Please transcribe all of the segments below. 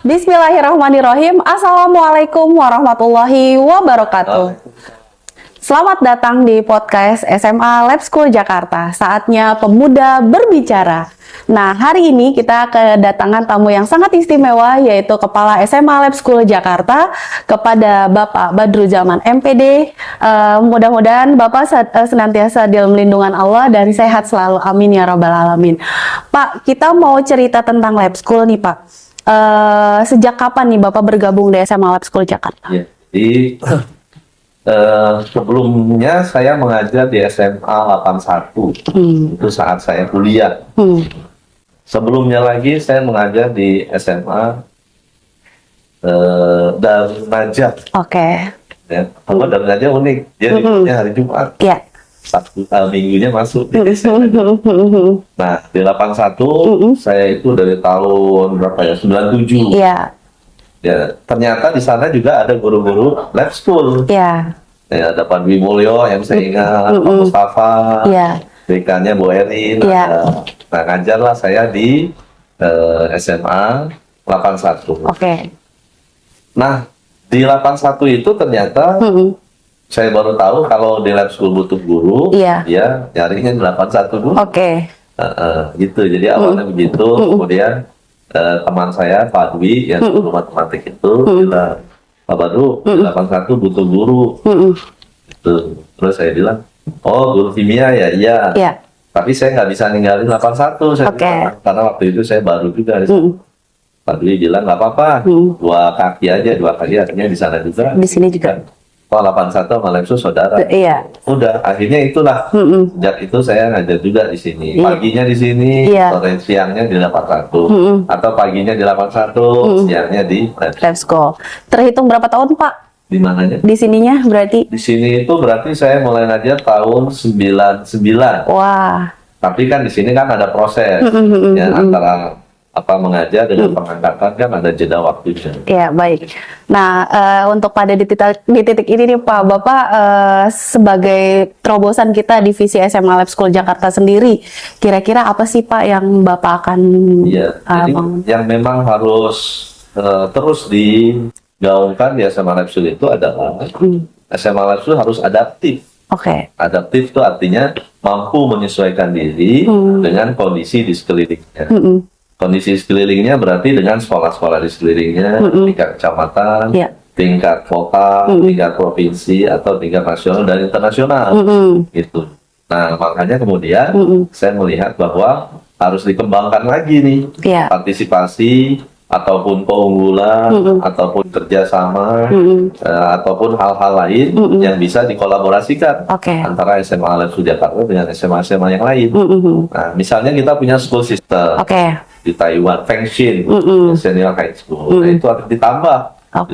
Bismillahirrahmanirrahim. Assalamualaikum warahmatullahi wabarakatuh. Selamat datang di podcast SMA Lab School Jakarta. Saatnya pemuda berbicara. Nah, hari ini kita kedatangan tamu yang sangat istimewa, yaitu Kepala SMA Lab School Jakarta, kepada Bapak Badruzzaman MPD. Mudah-mudahan Bapak senantiasa di dalam lindungan Allah dan sehat selalu. Amin ya Rabbal Alamin. Pak, kita mau cerita tentang Lab School nih Pak. Sejak kapan nih Bapak bergabung di SMA Lab School Jakarta? Ya, jadi sebelumnya saya mengajar di SMA 81, itu saat saya kuliah. Sebelumnya lagi saya mengajar di SMA Darun Najah. Oke. Ya, Darun Najah unik, dia liburnya hari Jumat. Iya. Sabtu minggunya masuk di SMA. Nah, di 81 saya itu dari tahun berapa ya? 97. Iya. Ya, ternyata di sana juga ada guru-guru lab school. Iya. Ya, ada Pak Dwi Mulyo yang saya ingat, Pak Mustafa, dekannya Bu Erin. Nah, ngajarlah saya di SMA 81. Oke. Nah, di 81 itu ternyata saya baru tahu kalau di lab school butuh guru, ya nyarinya di 81 dulu. Oke. Gitu, jadi awalnya begitu, kemudian teman saya Pak Dwi yang guru matematik itu bilang, Pak Badru, 81 butuh guru. Gitu. Terus saya bilang, oh guru kimia ya, iya. Tapi saya nggak bisa ninggalin 81, saya bilang, karena waktu itu saya baru juga. Pak Dwi bilang nggak apa-apa, dua kaki artinya di sana juga. Di sini juga. Oh 81 sama Lemsu saudara. Iya. Udah, akhirnya itulah. Sejak itu saya ngajar juga di sini. Paginya di sini, sore siangnya di 81. Atau paginya di 81, siangnya di Lab School. Terhitung berapa tahun, Pak? Di mananya? Di sininya berarti? Di sini itu berarti saya mulai ngajar tahun 99. Wah. Tapi kan di sini kan ada proses. Ya, antara mengajar dengan pengangkatan kan ada jeda waktunya. Ya, baik. Nah, untuk pada di titik ini nih Pak, Bapak sebagai terobosan kita divisi SMA Lab School Jakarta sendiri, kira-kira apa sih Pak yang Bapak akan jadi yang memang harus terus digaungkan di SMA Lab School itu adalah SMA Lab School harus adaptif. Oke. Adaptif itu artinya mampu menyesuaikan diri dengan kondisi di sekelilingnya. Kondisi sekelilingnya berarti dengan sekolah-sekolah di sekelilingnya, tingkat kecamatan, tingkat kota, tingkat provinsi, atau tingkat nasional dan internasional. Gitu. Nah, makanya kemudian saya melihat bahwa harus dikembangkan lagi nih partisipasi, ataupun keunggulan, ataupun kerjasama, ataupun hal-hal lain yang bisa dikolaborasikan antara SMA Lab School Jakarta dengan SMA-SMA yang lain. Nah, misalnya kita punya school system. Di Taiwan, Fengshin, Senior High School. Nah, itu harus ditambah.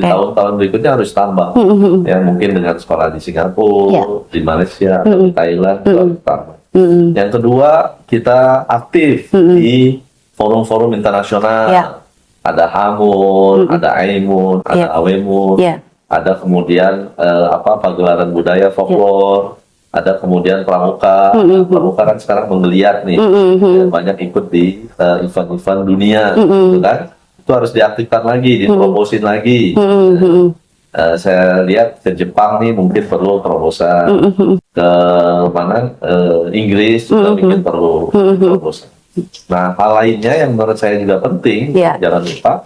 Di tahun-tahun berikutnya harus tambah. Ya, mungkin dengan sekolah di Singapura, di Malaysia, di Thailand, itu harus tambah. Yang kedua, kita aktif di forum-forum internasional. Ada HAMUN, ada AIMUN, ada AWEMUN, ada kemudian pagelaran budaya folklore. Ada kemudian pramuka, pramuka kan sekarang menggeliat nih, banyak ikut di event-event dunia, gitu kan? Itu harus diaktifkan lagi, dipromosin lagi. Saya lihat ke Jepang nih mungkin perlu terobosan, ke mana Inggris juga mungkin perlu terobosan. Nah, hal lainnya yang menurut saya juga penting, jangan lupa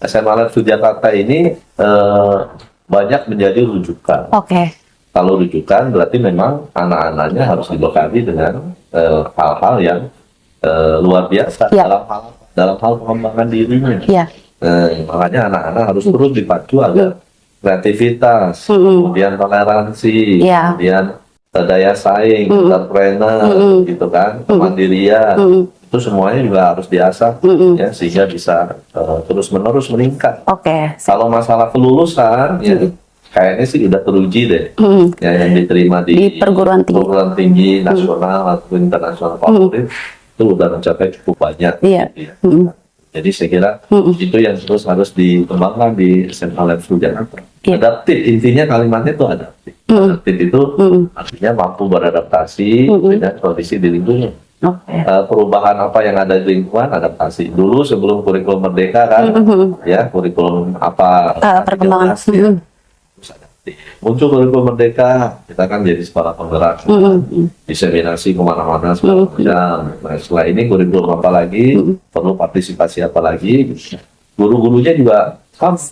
SMA Lab School Jakarta ini banyak menjadi rujukan. Kalau rujukan berarti memang anak-anaknya harus dibekali dengan hal-hal yang luar biasa dalam hal pengembangan dirinya. Makanya anak-anak harus terus dipacu agar kreativitas, kemudian toleransi, kemudian daya saing, entrepreneur, gitu kan, kemandirian. Itu semuanya juga harus diasah ya, sehingga bisa terus-menerus meningkat. Kalau masalah kelulusan, kayaknya sih udah teruji deh, ya, yang diterima di perguruan tinggi nasional atau internasional favorit itu udah mencapai cukup banyak. Gitu ya. Jadi saya kira itu yang terus harus dikembangkan di SMA Lab School Jakarta. Adaptif, intinya kalimatnya itu adaptif. Adaptif itu artinya mampu beradaptasi dengan kondisi di lingkungan. perubahan apa yang ada di lingkungan, adaptasi. Dulu sebelum kurikulum Merdeka kan, ya kurikulum apa perkembangan. Muncul kurikulum Merdeka, kita kan jadi sekolah penggerak, diseminasi kemana-mana segala macam. Nah, setelah ini kurikulum apa lagi, perlu partisipasi apa lagi, guru-gurunya juga harus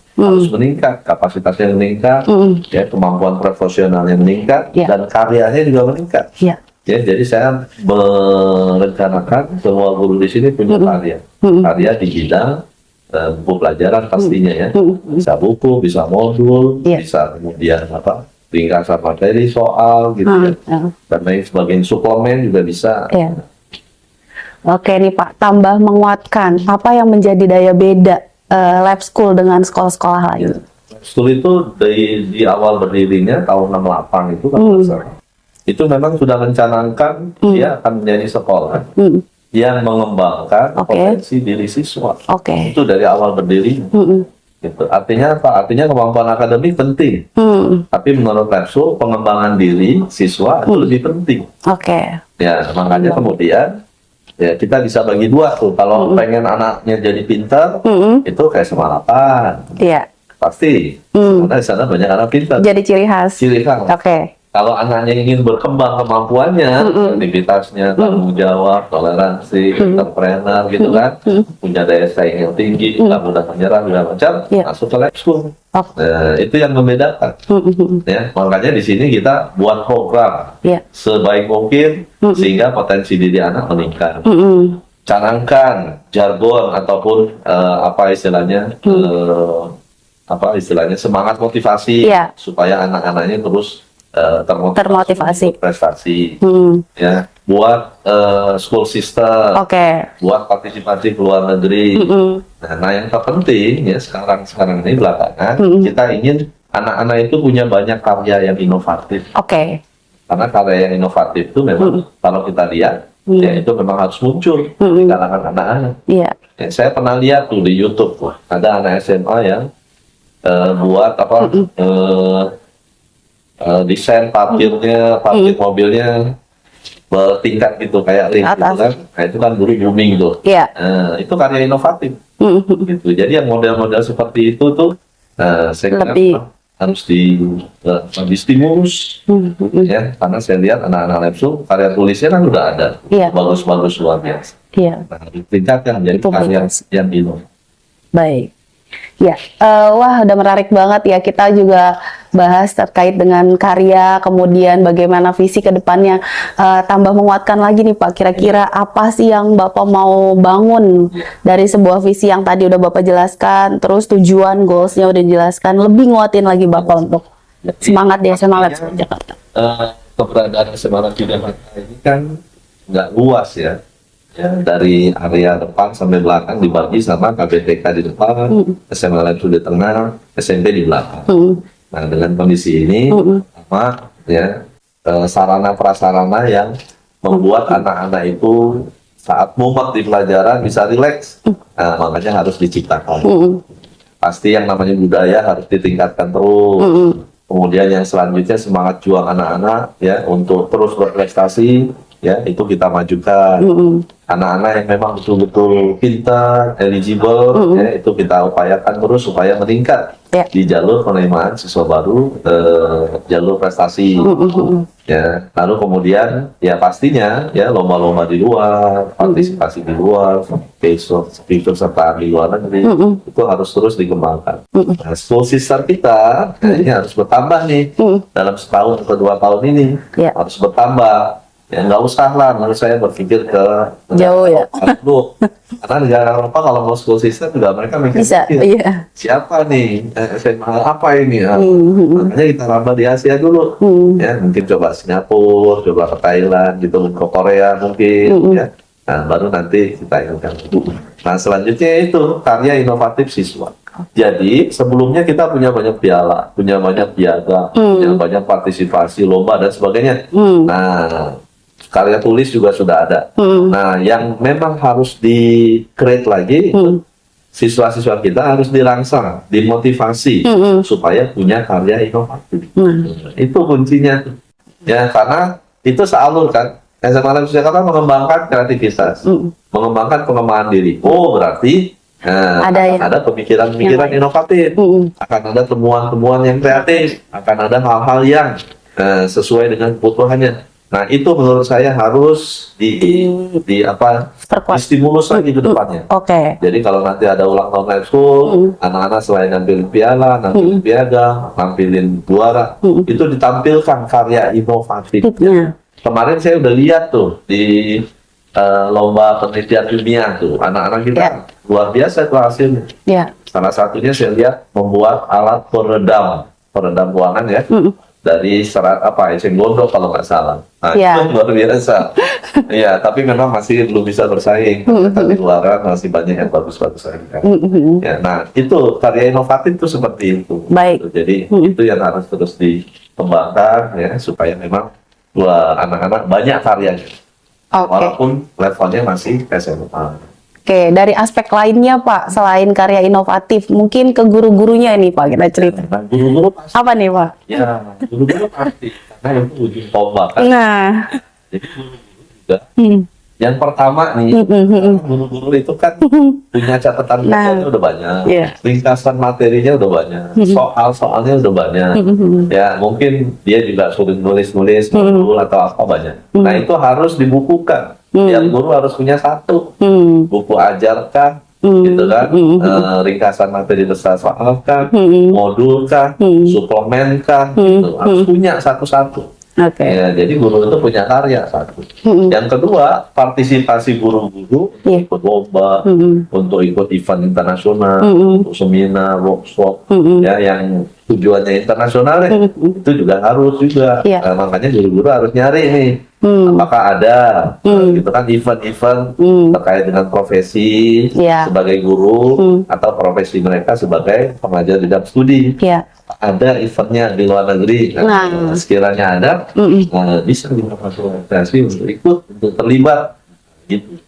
meningkat, kapasitasnya meningkat, ya kemampuan profesionalnya meningkat, dan karyanya juga meningkat. Ya, jadi saya merencanakan semua guru di sini punya karya di bidang buku pelajaran pastinya ya, bisa buku, bisa modul, bisa kemudian ringkasan materi soal gitu ya, dan lain sebagainya, suplemen juga bisa. Oke nih Pak, tambah menguatkan apa yang menjadi daya beda Lab School dengan sekolah-sekolah lain? Lab School itu di awal berdirinya tahun 68 itu kan itu memang sudah mencanangkan dia akan menjadi sekolah yang mengembangkan potensi diri siswa. Itu dari awal berdiri. Gitu. Artinya apa? Artinya kemampuan akademik penting. Tapi menurut Lab School pengembangan diri siswa itu lebih penting. Ya, makanya kemudian ya kita bisa bagi dua tuh. Kalau pengen anaknya jadi pintar, itu kayak SMA 8. Pasti. Karena di sana banyak anak pintar. Jadi ciri khas. Kalau anaknya ingin berkembang kemampuannya, aktivitasnya, tanggung jawab, toleransi, entrepreneur gitu kan, punya daya saing yang tinggi, nggak mudah menyerah, segala macam, masuk ke Lab School. Nah, itu yang membedakan. Ya, makanya di sini kita buat program sebaik mungkin sehingga potensi diri anak meningkat. Canangkan jargon ataupun apa istilahnya semangat motivasi supaya anak-anaknya terus termotivasi untuk prestasi. Ya, buat school system, buat partisipasi ke luar negeri. Nah, yang terpenting ya sekarang ini belakangan kita ingin anak-anak itu punya banyak karya yang inovatif. Karena karya yang inovatif itu memang kalau kita lihat ya itu memang harus muncul di kalangan anak-anak. Ya, saya pernah lihat tuh di YouTube ada anak SMA yang buat desain parkir mobilnya bertingkat gitu kayak lift gitu kan. Nah, itu kan dulu booming tuh. Itu karya inovatif. Gitu. Jadi yang model-model seperti itu tuh saya kira harus distimulus ya, karena saya lihat anak-anak Lab School karya tulisnya kan udah ada bagus-bagus luar biasa. Nah, ditingkatkan menjadi karya yang inovatif. Baik. Ya, wah udah menarik banget ya, kita juga bahas terkait dengan karya, kemudian bagaimana visi ke depannya. Tambah menguatkan lagi nih Pak, kira-kira apa sih yang Bapak mau bangun dari sebuah visi yang tadi udah Bapak jelaskan, terus tujuan, goalsnya udah dijelaskan, lebih nguatin lagi Bapak untuk semangat di SMA Lab School Jakarta. Keberadaan SMA Lab School Jakarta ini kan nggak luas ya. Ya, dari area depan sampai belakang dibagi sama KBTK di depan, SMA Lab School di tengah, SMP di belakang. Nah, dengan kondisi ini, sarana prasarana yang membuat anak-anak itu saat mumet di pelajaran bisa rileks, nah, makanya harus diciptakan. Pasti yang namanya budaya harus ditingkatkan terus. Kemudian yang selanjutnya semangat juang anak-anak ya untuk terus berprestasi. Ya, itu kita majukan. Anak-anak yang memang betul-betul pintar, eligible, ya, itu kita upayakan terus supaya meningkat di jalur penerimaan siswa baru, jalur prestasi. Ya, lalu kemudian ya pastinya ya lomba-lomba di luar, partisipasi di luar, keikutsertaan di luar negeri, itu harus terus dikembangkan. Nah, school system kita ini harus bertambah nih dalam setahun atau 2 tahun ini, harus bertambah. Ya nggak usah lah, menurut saya berpikir ke jauh ya. Karena negara Eropa kalau mau school system juga mereka mikir siapa nih SMA apa ini ya. Makanya kita raba di Asia dulu ya, mungkin coba Singapura, coba ke Thailand gitu, ke Korea mungkin ya. Nah, baru nanti kita ingatkan. Nah, selanjutnya itu karya inovatif siswa. Jadi sebelumnya kita punya banyak piala, punya banyak piagam, punya banyak partisipasi lomba dan sebagainya. Nah, karya tulis juga sudah ada. Nah, yang memang harus di-create lagi, siswa-siswa kita harus dirangsang, dimotivasi supaya punya karya inovatif. Itu kuncinya. Ya, karena itu sealur kan. SMA Lab School Jakarta mengembangkan kreativitas, mengembangkan pengembangan diri. Oh, berarti ada pemikiran-pemikiran inovatif, akan ada temuan-temuan yang kreatif, akan ada hal-hal yang sesuai dengan kebutuhannya. Nah, itu menurut saya harus distimulus lagi ke depannya. Jadi kalau nanti ada ulang tahun Lab School, anak-anak selain nampilin piala, nampilin piagam, nampilin juara, itu ditampilkan karya inovatifnya. Kemarin saya udah lihat tuh di lomba penelitian ilmiah tuh, anak-anak kita luar biasa tuh hasilnya. Salah satunya saya lihat membuat alat peredam ruangan ya. Dari serat eceng gondok kalau nggak salah. Nah, itu luar biasa. Iya, tapi memang masih belum bisa bersaing. Di luar masih banyak yang bagus-bagus lagi kan. Ya, nah, itu karya inovatif itu seperti itu. Baik. Jadi itu yang harus terus dikembangkan ya supaya memang anak-anak banyak karyanya. Walaupun levelnya masih SMA. Dari aspek lainnya Pak, selain karya inovatif, mungkin ke guru-gurunya ini Pak, kita cerita. Guru-guru pasti. Apa nih Pak? Ya, guru-guru pasti. Karena itu ujung tombak kan. Nah. Jadi guru-guru juga. Yang pertama nih, guru-guru itu kan punya catatan bacanya udah banyak, ringkasan materinya udah banyak, soal-soalnya udah banyak. Ya, mungkin dia juga sulit nulis-nulis modul atau apa banyak. Nah, itu harus dibukukan. Yang guru harus punya satu buku ajar kah, gitu kan, ringkasan materi besar soal kah, modul kah, suplemen kah, gitu. Harus punya satu-satu. Ya, jadi guru itu punya karya satu. Yang kedua, partisipasi guru-guru ikut lomba, untuk ikut event internasional, untuk seminar, workshop, ya yang tujuannya internasional ya, itu juga harus juga. Makanya guru-guru harus nyari nih. Apakah ada gitu kan event-event terkait dengan profesi sebagai guru atau profesi mereka sebagai pengajar bidang studi. Ada eventnya di luar negeri. Nah, sekiranya ada, bisa difasilitasi untuk ikut, untuk terlibat gitu.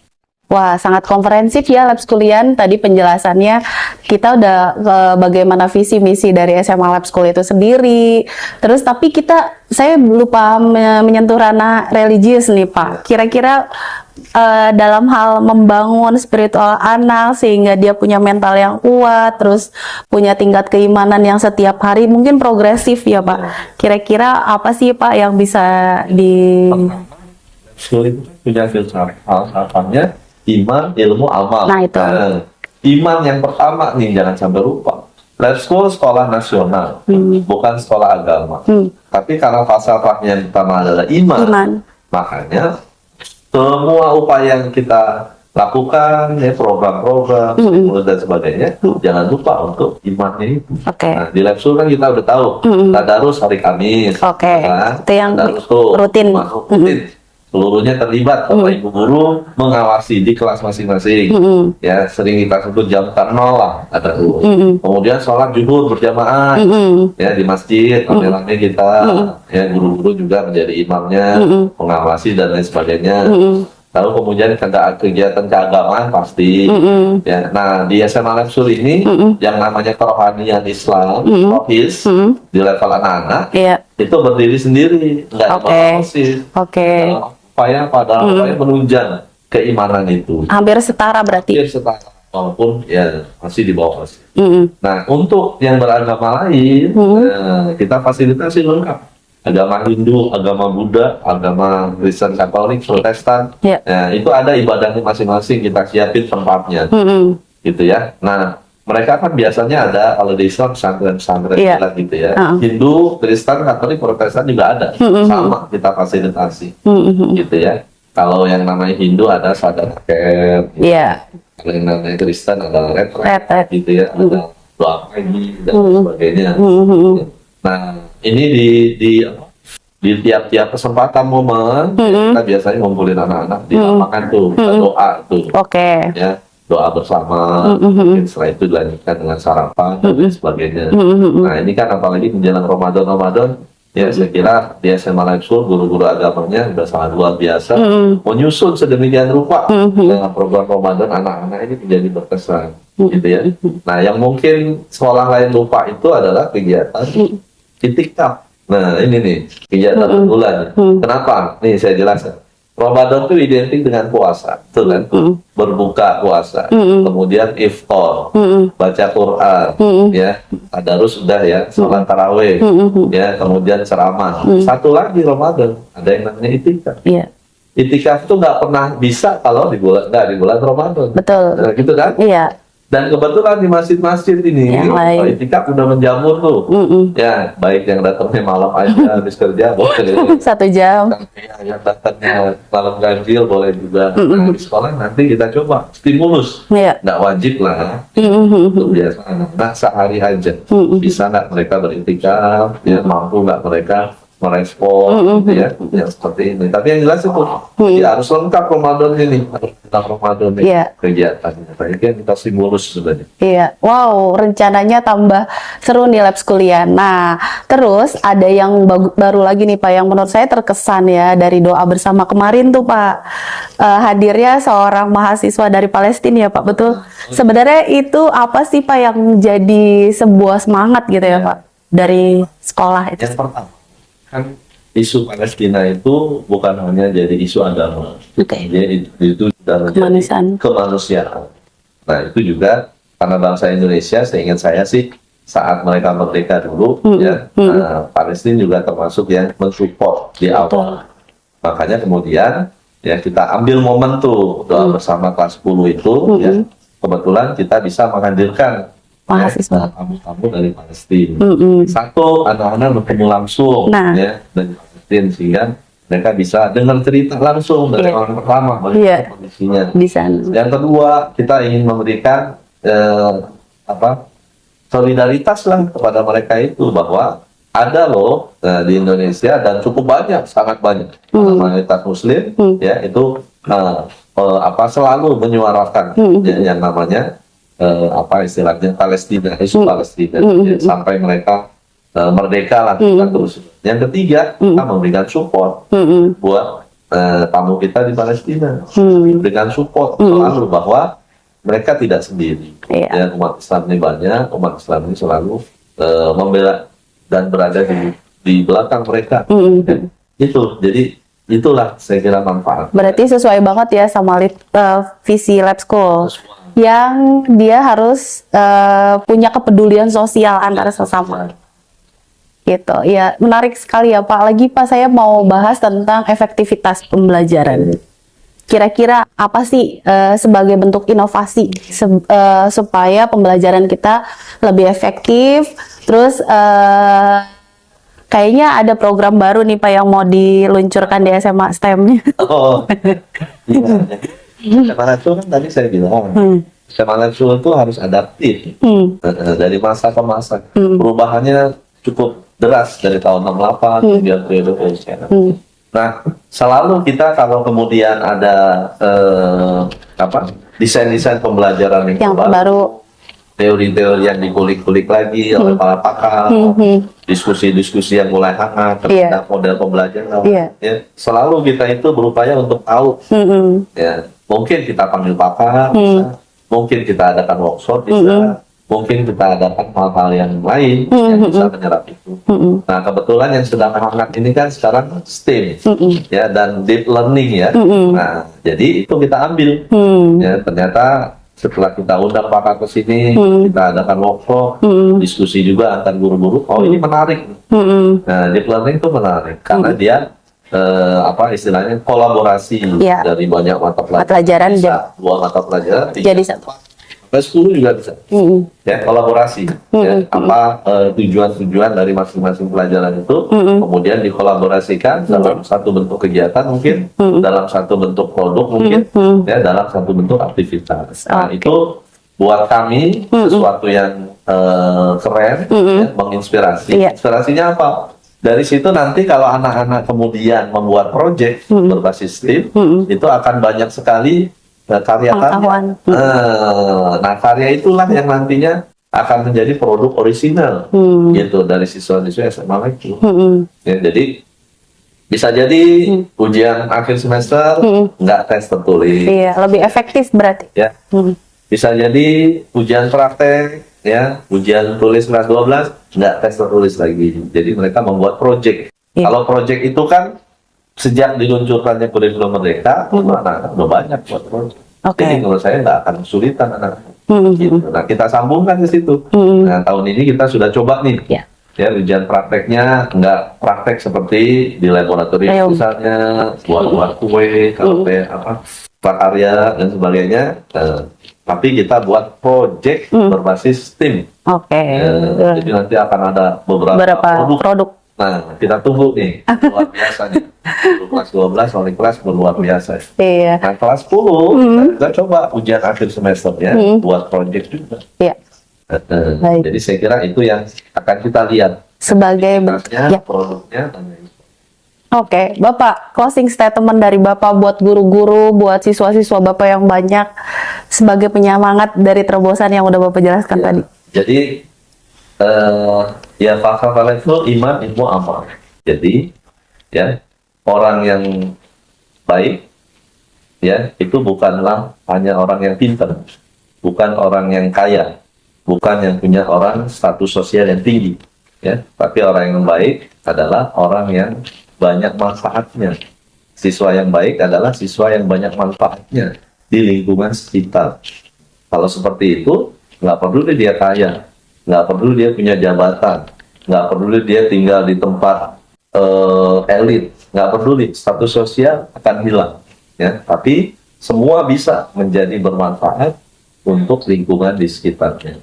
Wah, sangat komprehensif ya Lab Schoolian. Tadi penjelasannya kita udah bagaimana visi misi dari SMA Lab School itu sendiri. Terus tapi saya lupa menyentuh ranah religius nih Pak. Kira-kira dalam hal membangun spiritual anak sehingga dia punya mental yang kuat, terus punya tingkat keimanan yang setiap hari mungkin progresif ya Pak. Kira-kira apa sih Pak yang bisa School itu punya filsafatnya iman, ilmu, amal. Nah, itu. Iman yang pertama nih, jangan sampai lupa. Lab School sekolah nasional, bukan sekolah agama. Tapi karena falsafahnya yang pertama adalah iman. Makanya semua upaya yang kita lakukan, ya program-program, dan sebagainya, jangan lupa untuk imannya itu. Nah, di Lab School kan kita udah tahu, tadarus hari Kamis. Itu yang rutin. Seluruhnya terlibat, Bapak Ibu guru mengawasi di kelas masing-masing. Ya, sering kita sebut jam 0 lah, ada kemudian sholat zuhur berjamaah, ya di masjid, rame-rame kita, ya guru-guru juga menjadi imamnya, mengawasi dan lain sebagainya. Lalu kemudian kegiatan keagamaan pasti. Ya, nah di SMA Lab School ini yang namanya kerohanian Islam, rohis di level anak-anak, itu berdiri sendiri, nggak dibawasin. Upaya menunjang keimanan itu. Hampir setara berarti. Hampir setara, walaupun ya masih di bawah masih. Nah untuk yang beragama lain, kita fasilitasi lengkap. Agama Hindu, agama Buddha, agama Kristen, Katolik, Protestan, nah, itu ada ibadahnya masing-masing, kita siapin tempatnya, gitu ya. Nah, mereka kan biasanya ada, kalau di Islam pesantren-pesantren gitu ya. Hindu, Kristen, Katolik, Protestan juga ada, sama kita fasilitasi, gitu ya. Kalau yang namanya Hindu ada sadar camp, kalau yang namanya Kristen ada retret, gitu ya, ada doa pagi dan sebagainya. Nah, ini di tiap-tiap kesempatan momen kita biasanya ngumpulin anak-anak di lapangan tuh, doa tuh, ya doa bersama. Mungkin setelah itu dilanjutkan dengan sarapan dan sebagainya. Nah, ini kan apalagi menjelang Ramadan, ya saya kira di SMA Lab School guru-guru agamanya sudah sangat luar biasa menyusun sedemikian rupa dengan program Ramadan anak-anak ini menjadi berkesan, gitu ya. Nah, yang mungkin sekolah lain lupa itu adalah kegiatan itikaf. Nah, ini nih kegiatan bulan. Kenapa? Nih saya jelaskan. Ramadan itu identik dengan puasa, betul kan? Berbuka puasa, kemudian iftar, baca Quran, ya, tadarus sudah ya, sholat tarawih, ya, kemudian ceramah. Satu lagi Ramadan, ada yang namanya itikaf. Itikaf itu nggak pernah bisa kalau nggak di bulan Ramadan. Betul. Nah, gitu kan? Iya. Dan kebetulan di masjid-masjid ini, itikaf udah menjamur tuh. Ya, baik yang datangnya malam aja habis kerja boleh. 1 jam. Yang datangnya malam ganjil boleh juga. Nah, di sekolah nanti kita coba stimulus. Nggak wajib lah. Itu biasa. Nah, sehari aja. Bisa nggak mereka beritikaf? Ya, mampu nggak mereka merespon, ya, yang seperti ini. Tapi yang jelas itu, ya harus lengkap Ramadan ini, harus tentang Ramadan ini kegiatannya. Nah, ini kan kita stimulus sebenarnya. Iya, wow, rencananya tambah seru nih Labs kuliah. Nah, terus ada yang baru lagi nih Pak, yang menurut saya terkesan ya dari doa bersama kemarin tuh Pak, hadirnya seorang mahasiswa dari Palestina ya Pak, betul? Sebenarnya itu apa sih Pak yang jadi sebuah semangat gitu ya Pak dari sekolah itu? Yang pertama, kan isu Palestina itu bukan hanya jadi isu agama, itu sudah menjadi kemanusiaan. Nah, itu juga karena bangsa Indonesia, seingat saya sih saat mereka merdeka dulu, Palestina juga termasuk yang mensupport di awal. Makanya kemudian ya kita ambil momen tuh doa bersama kelas 10 itu, ya kebetulan kita bisa menghadirkan mahasiswa tamu-tamu dari Palestina. Satu, anak-anak bertemu langsung ya dari Palestina, sehingga mereka bisa dengar cerita langsung dari orang pertama bagaimana kondisinya. Yang kedua, kita ingin memberikan solidaritas lah kepada mereka itu, bahwa ada loh di Indonesia dan cukup banyak, sangat banyak mayoritas Muslim ya itu selalu menyuarakan yang namanya istilahnya Palestina, isu Palestina, sampai mereka merdeka lah kita terus. Yang ketiga, kita memberikan support buat tamu kita di Palestina, memberikan support selalu bahwa mereka tidak sendiri. Ya, umat Islam ini banyak, umat Islam ini selalu membela dan berada di belakang mereka. Itu, jadi itulah saya kira manfaat. Berarti sesuai banget ya sama visi Lab School, yang dia harus punya kepedulian sosial antara sesama. Gitu. Ya, menarik sekali ya Pak. Lagi Pak, saya mau bahas tentang efektivitas pembelajaran. Kira-kira apa sih sebagai bentuk inovasi supaya pembelajaran kita lebih efektif? Terus kayaknya ada program baru nih Pak yang mau diluncurkan di SMA STEM-nya. Oh, SMA itu kan tadi saya bilang, SMA itu harus adaptif dari masa ke masa. Perubahannya cukup deras dari tahun 68 hingga periode sekarang. Nah, selalu kita kalau kemudian ada desain-desain pembelajaran yang baru, teori-teori yang dikulik-kulik lagi oleh para pakar, diskusi-diskusi yang mulai hangat terhadap model pembelajaran, ya, selalu kita itu berupaya untuk tahu. Ya, mungkin kita panggil pakar, mungkin kita adakan workshop, mungkin kita adakan hal-hal yang lain yang bisa menyerap itu. Nah, kebetulan yang sedang hangat ini kan sekarang STEAM, ya, dan deep learning ya. Nah, jadi itu kita ambil. Ya, ternyata setelah kita undang pakar ke sini, kita adakan workshop, diskusi juga antar guru-guru. Oh, ini menarik. Nah, deep learning itu menarik karena dia istilahnya kolaborasi dari banyak mata pelajaran. Dua mata pelajaran jadi satu. Plus 10 juga bisa, ya, kolaborasi, ya, tujuan-tujuan dari masing-masing pelajaran itu kemudian dikolaborasikan dalam satu bentuk kegiatan mungkin, dalam satu bentuk produk mungkin, ya, dalam satu bentuk aktivitas. Nah, itu buat kami sesuatu yang keren, ya, menginspirasi. Inspirasinya apa? Dari situ nanti kalau anak-anak kemudian membuat proyek berbasis STEAM, itu akan banyak sekali karya-karya. Nah, karya itulah yang nantinya akan menjadi produk orisinal gitu dari siswa-siswa SMA itu. Ya, jadi bisa jadi ujian akhir semester nggak tes tertulis. Iya, lebih efektif berarti. Ya. Bisa jadi ujian praktek, ya, ujian tulis kelas 12 nggak tes tertulis lagi. Jadi mereka membuat proyek. Kalau proyek itu kan sejak diluncurkannya kurikulum Merdeka, itu anak-anak udah banyak buat project. Oke. Jadi menurut saya nggak akan kesulitan anak. Gitu. Nah, kita sambungkan ke situ. Nah, tahun ini kita sudah coba nih. Ya. Ya, ujian prakteknya nggak praktek seperti di laboratorium misalnya, buat kue, prakarya dan sebagainya. Tapi kita buat project berbasis tim. Oke. Jadi nanti akan ada beberapa produk. Nah, kita tunggu nih, luar biasa nih. Kelas 12 wali kelas luar biasa. Iya. Nah, kelas 10 kita coba ujian akhir semesternya buat project juga. Iya. Jadi saya kira itu yang akan kita lihat sebagai produknya. Oke, Bapak, closing statement dari Bapak buat guru-guru, buat siswa-siswa Bapak yang banyak sebagai penyemangat dari terobosan yang udah Bapak jelaskan tadi. Jadi ya falsafah itu iman, ilmu, amal. Jadi ya orang yang baik ya itu bukanlah hanya orang yang pintar, bukan orang yang kaya, bukan yang punya orang status sosial yang tinggi, ya. Tapi orang yang baik adalah orang yang banyak manfaatnya. Siswa yang baik adalah siswa yang banyak manfaatnya di lingkungan sekitar. Kalau seperti itu, nggak perlu dia kaya, nggak perlu dia punya jabatan, nggak perlu dia tinggal di tempat elit, nggak peduli status sosial akan hilang, ya. Tapi semua bisa menjadi bermanfaat untuk lingkungan di sekitarnya.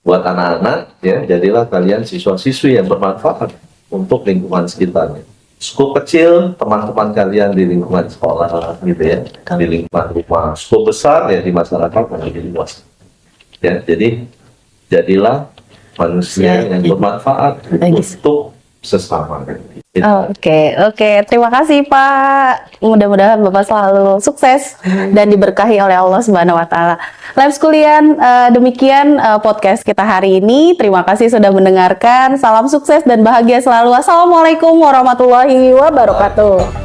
Buat anak-anak, ya, jadilah kalian siswa-siswi yang bermanfaat untuk lingkungan sekitarnya. Skop kecil, teman-teman kalian di lingkungan sekolah, gitu ya, di lingkungan rumah. Skop besar ya di masyarakat yang lebih luas. Ya, jadi jadilah manusia yang bermanfaat untuk sesama. Oke. Terima kasih Pak. Mudah-mudahan Bapak selalu sukses dan diberkahi oleh Allah Subhanahu wa taala. Lab Schoolian, demikian podcast kita hari ini. Terima kasih sudah mendengarkan. Salam sukses dan bahagia selalu. Assalamualaikum warahmatullahi wabarakatuh.